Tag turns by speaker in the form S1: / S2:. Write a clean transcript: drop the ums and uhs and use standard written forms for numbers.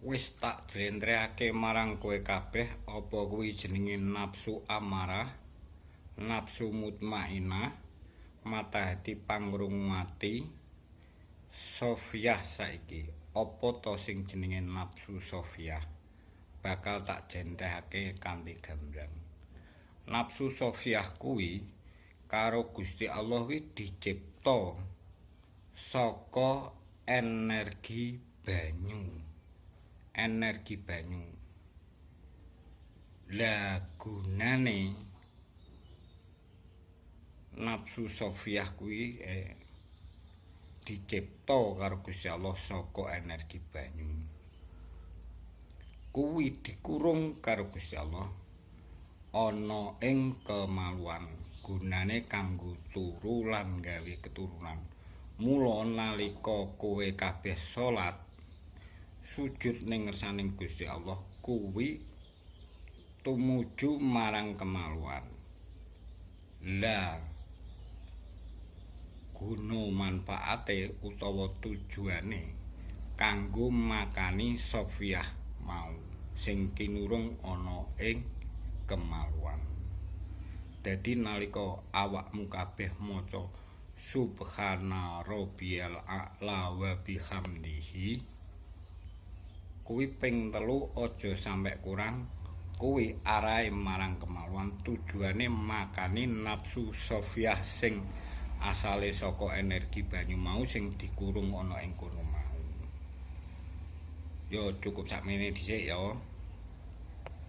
S1: Wis tak jlentrehake marang kowe kabeh apa kuwi jenenge nafsu amarah, nafsu mutmainah, mata hati pangrungu ati, Sofiyah saiki. Apa to sing jenenge nafsu Sofiyah? Bakal tak jlentrehake kanthi gamblang. Nafsu Sofiyah kuwi karo Gusti Allah kuwi dicipta saka energi banyu. Energi banyu. Lah gunane nafsu Sofiyah kuwi dicipta karo Gusti Allah saka energi banyu. Kuwi dikurung karo Gusti Allah ana ing kemaluan. Gunane kanggo turu lan gawe keturunan. Mula nalika kowe kabeh salat sujud ning ngersaning Gusti Allah kuwi tumuju marang kemaluan. Lah guna manfaate utawa tujuane kanggo makani Sofiyah mau sing kinurung ana ing kemaluan. Dadi nalika awakmu kabeh maca Subhana Rabbiyal A'la wa bihamdihi kuwi ping 3 aja sampe kurang. Kuwi arahe marang kemaluan, tujuane makani nafsu Sofiyah sing asale saka energi banyu mau sing dikurung ana ing kono mau. Yo cukup sakmene dhisik ya.